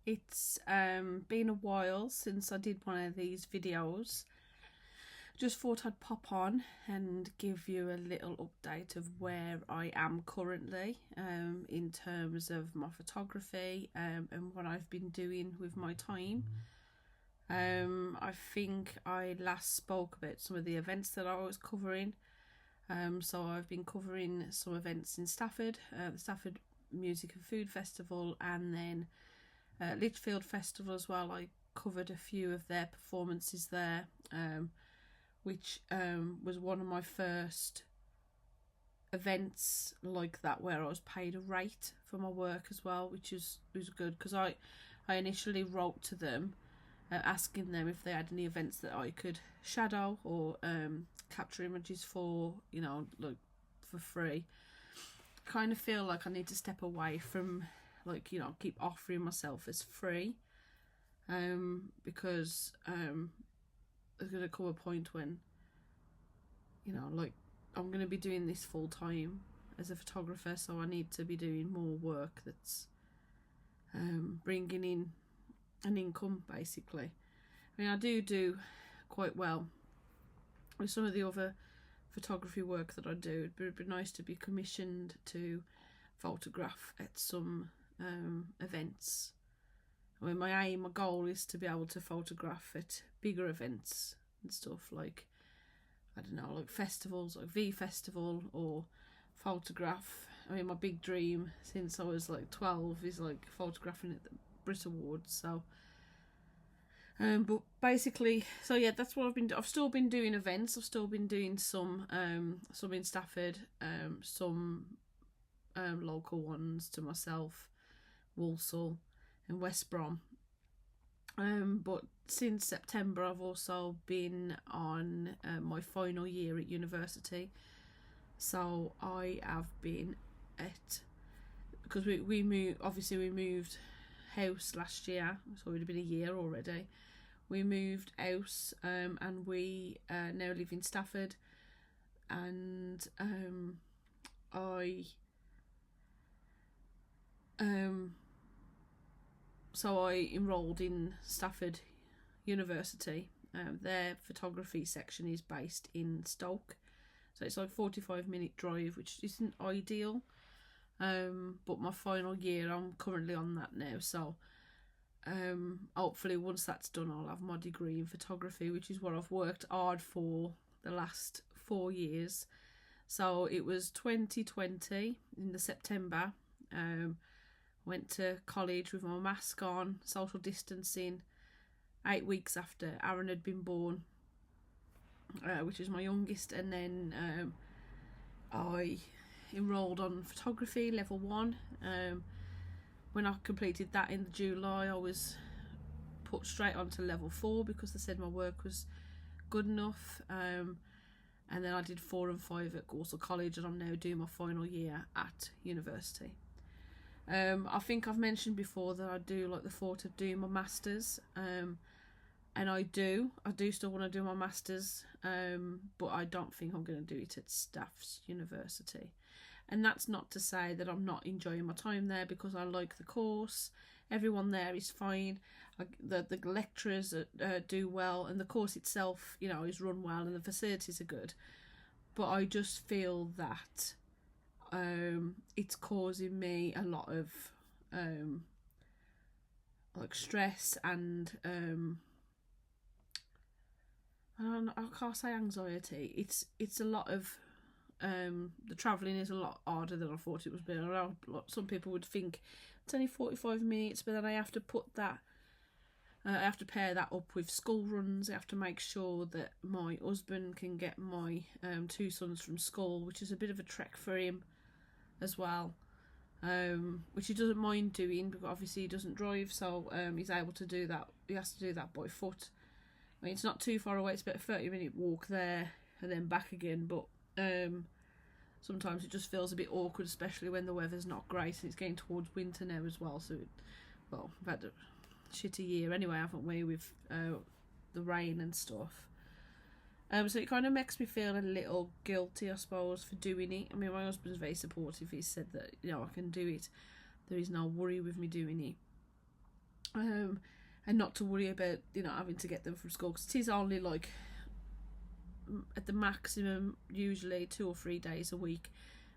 It's been a while since I did one of these videos. Just thought I'd pop on and give you a little update of where I am currently in terms of my photography and what I've been doing with my time. I think I last spoke about some of the events that I was covering. So I've been covering some events in Stafford, the Stafford Music and Food Festival, and then Lichfield Festival as well. I covered a few of their performances there, which was one of my first events like that where I was paid a rate for my work as well, which was good, because I initially wrote to them asking them if they had any events that I could shadow or capture images for, like for free. Kind of feel like I need to step away from keep offering myself as free, because there's going to come a point when I'm going to be doing this full time as a photographer, so I need to be doing more work that's bringing in an income, basically. I mean, I do quite well with some of the other photography work that I do. It'd be nice to be commissioned to photograph at some events. I mean, my goal is to be able to photograph at bigger events and stuff, like, I don't know, like festivals, like V Festival, or photograph. I mean, my big dream since I was like 12 is like photographing at the Brit Awards. So but basically, so yeah, that's what I've been doing. I've still been doing events. I've still been doing some in Stafford, some local ones to myself, Walsall and West Brom. But since September, I've also been on my final year at university. So I have been at, because we moved house last year, so it would have been a year already. We moved house, and we now live in Stafford, and so I enrolled in Stafford University. Their photography section is based in Stoke, so it's like 45-minute drive, which isn't ideal. But my final year, I'm currently on that now, so hopefully once that's done, I'll have my degree in photography, which is what I've worked hard for the last 4 years. So it was 2020 in the September. Went to college with my mask on, social distancing, 8 weeks after Aaron had been born, which is my youngest, and then I enrolled on photography level 1. When I completed that in July, I was put straight onto level 4 because they said my work was good enough. And then I did 4 and 5 at Walsall College, and I'm now doing my final year at university. I think I've mentioned before that I do like the thought of doing my masters, and I do still want to do my masters, but I don't think I'm going to do it at Staff's University. And that's not to say that I'm not enjoying my time there, because I like the course. Everyone there is fine. The lecturers do well, and the course itself, is run well, and the facilities are good. But I just feel that it's causing me a lot of stress, and I can't say anxiety. It's a lot of the travelling is a lot harder than I thought it was. Been around. Some people would think it's only 45 minutes, but then I have to put that. I have to pair that up with school runs. I have to make sure that my husband can get my 2 sons from school, which is a bit of a trek for him as well, which he doesn't mind doing, because obviously he doesn't drive, so he's able to do that. He has to do that by foot. I mean, it's not too far away. It's about a 30-minute walk there and then back again, but sometimes it just feels a bit awkward, especially when the weather's not great, and it's getting towards winter now as well. So, we've had a shitty year anyway, haven't we, with the rain and stuff. So it kind of makes me feel a little guilty, I suppose, for doing it. I mean, my husband's very supportive. He said that, I can do it. There is no worry with me doing it. and not to worry about, you know, having to get them from school, because it is only like at the maximum usually 2 or 3 days a week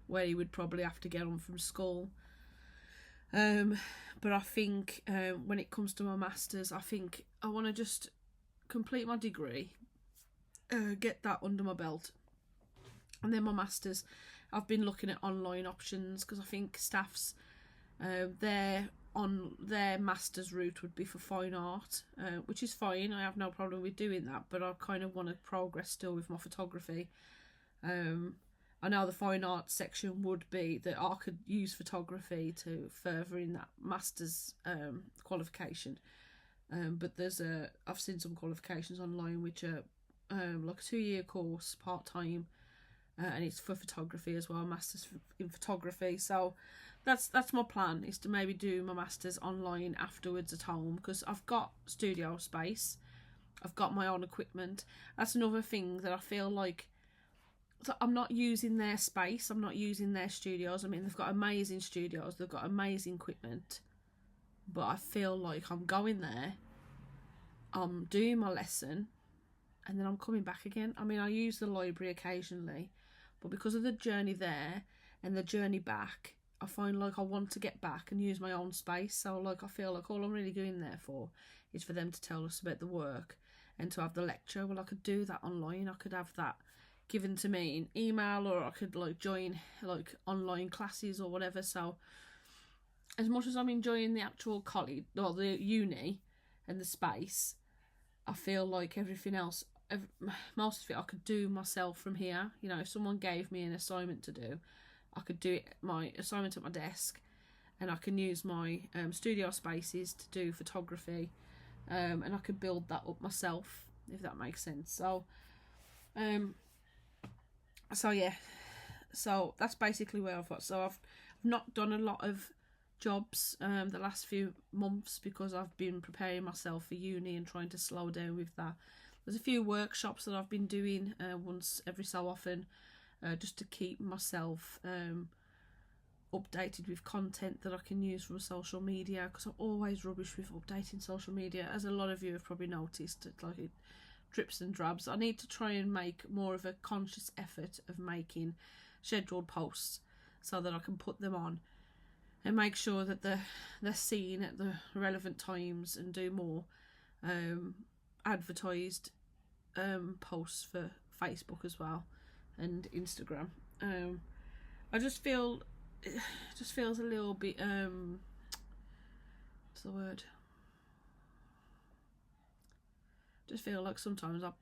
where he would probably have to get on from school. But I think when it comes to my masters, I think I want to just complete my degree, get that under my belt, and then my masters. I've been looking at online options because I think staffs, their master's route would be for fine art, which is fine. I have no problem with doing that, but I kind of want to progress still with my photography. I know the fine art section would be that I could use photography to further in that master's qualification, but I've seen some qualifications online which are like a 2-year course part-time, and it's for photography as well, masters in photography. So that's my plan, is to maybe do my masters online afterwards at home, because I've got studio space, I've got my own equipment. That's another thing that I feel like, so I'm not using their space, I'm not using their studios. I mean, they've got amazing studios, they've got amazing equipment, but I feel like I'm going there, I'm doing my lesson, and then I'm coming back again. I mean, I use the library occasionally, but because of the journey there and the journey back, I find like I want to get back and use my own space. So like I feel like all I'm really going there for is for them to tell us about the work and to have the lecture. Well, I could do that online, I could have that given to me in email, or I could like join like online classes or whatever. So as much as I'm enjoying the actual college or the uni and the space, I feel like everything else, most of it I could do myself from here. You know, if someone gave me an assignment to do, I could do it, my assignment at my desk, and I can use my studio spaces to do photography, and I could build that up myself, if that makes sense. So yeah, so that's basically where I've got. So I've not done a lot of jobs the last few months because I've been preparing myself for uni and trying to slow down with that. There's a few workshops that I've been doing once every so often, just to keep myself updated with content that I can use from social media, because I'm always rubbish with updating social media, as a lot of you have probably noticed. It drips and drabs. I need to try and make more of a conscious effort of making scheduled posts so that I can put them on and make sure that they're seen at the relevant times, and do more advertised posts for Facebook as well and Instagram. I just feel it just feels a little bit what's the word? Just feel like sometimes I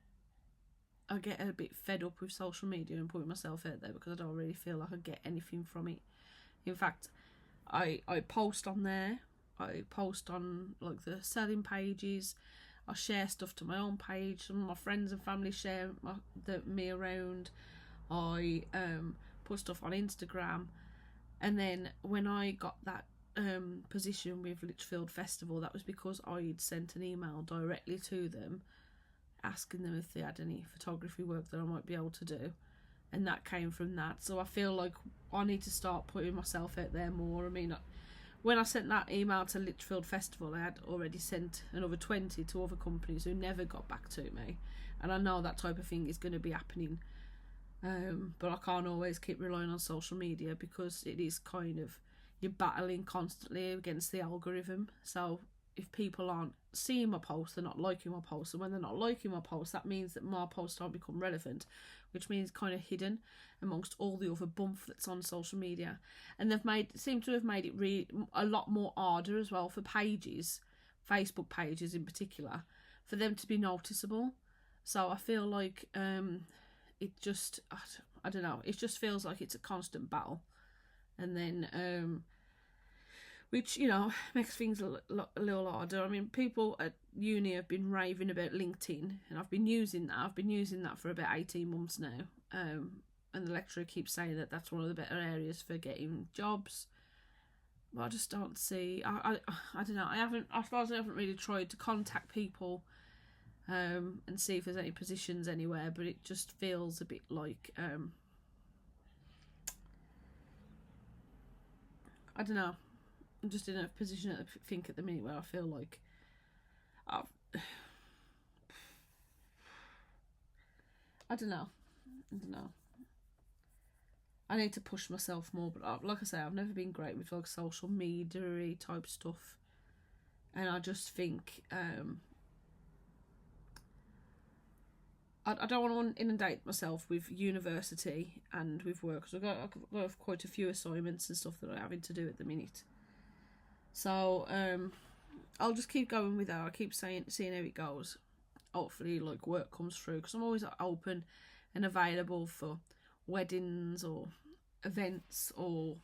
get a bit fed up with social media and putting myself out there, because I don't really feel like I get anything from it. In fact, I post on there, I post on like the selling pages, I share stuff to my own page, some of my friends and family share me around, I put stuff on Instagram. And then when I got that position with Lichfield Festival, that was because I'd sent an email directly to them asking them if they had any photography work that I might be able to do, and that came from that. So I feel like I need to start putting myself out there more. I mean, when I sent that email to Lichfield Festival, I had already sent another 20 to other companies who never got back to me, and I know that type of thing is going to be happening, but I can't always keep relying on social media, because it is kind of, you're battling constantly against the algorithm. So if people aren't seeing my posts, they're not liking my posts, and when they're not liking my posts, that means that my posts don't become relevant, which means kind of hidden amongst all the other bump that's on social media. And they've seem to have made it a lot more harder as well for pages, Facebook pages in particular, for them to be noticeable. So I feel like it just, I don't know, it just feels like it's a constant battle. And then which, you know, makes things a little harder. I mean, people at uni have been raving about LinkedIn, and I've been using that. I've been using that for about 18 months now. And the lecturer keeps saying that that's one of the better areas for getting jobs. But I just don't see, I don't know, I suppose I haven't really tried to contact people and see if there's any positions anywhere, but it just feels a bit like, I don't know, I'm just in a position, I think, at the minute where I feel like I don't know. I need to push myself more, but like I say, I've never been great with like social media type stuff, and I just think I don't want to inundate myself with university and with work, because I've got quite a few assignments and stuff that I'm having to do at the minute. So I'll just keep going with that. I keep seeing how it goes. Hopefully, like, work comes through, because I'm always open and available for weddings or events, or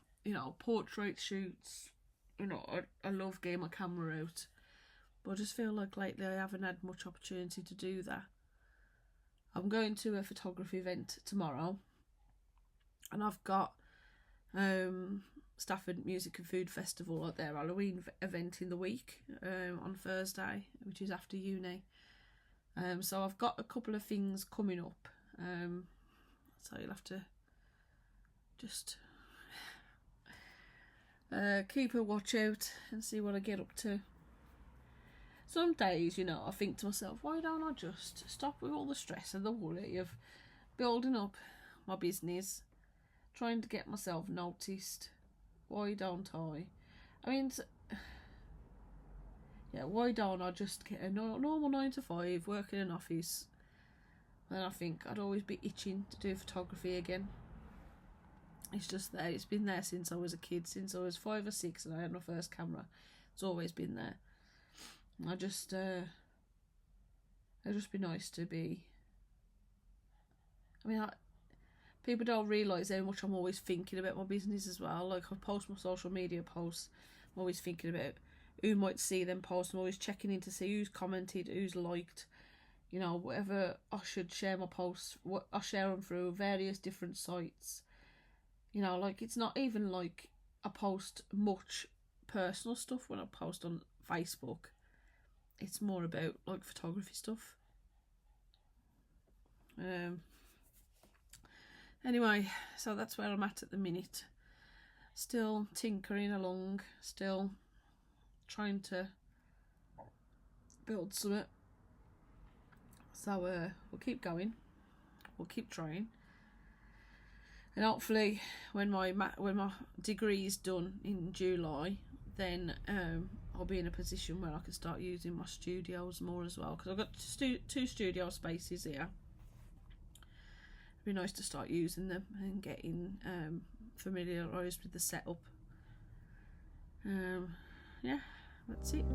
portrait shoots. I love getting my camera out, but I just feel like lately I haven't had much opportunity to do that. I'm going to a photography event tomorrow, and I've got Stafford Music and Food Festival at their Halloween event in the week on Thursday, which is after uni. So I've got a couple of things coming up. So you'll have to just keep a watch out and see what I get up to. Some days, I think to myself, why don't I just stop with all the stress and the worry of building up my business, trying to get myself noticed? Why don't I? I mean, why don't I just get a normal 9 to 5, work in an office? And I think I'd always be itching to do photography again. It's just there. It's been there since I was a kid, since I was 5 or 6 and I had my first camera. It's always been there. It'd just be nice to be. I mean, people don't realise how much I'm always thinking about my business as well. Like, I post my social media posts, I'm always thinking about who might see them posts. I'm always checking in to see who's commented, who's liked. Whatever I should share my posts, I share them through various different sites. Like, it's not even like I post much personal stuff when I post on Facebook. It's more about like photography stuff. Anyway, so that's where I'm at the minute. Still tinkering along, still trying to build something. So we'll keep going, we'll keep trying, and hopefully when my degree is done in July, then I'll be in a position where I can start using my studios more as well, because I've got 2 studio spaces here. It'd be nice to start using them and getting familiarised with the setup. Yeah, that's it.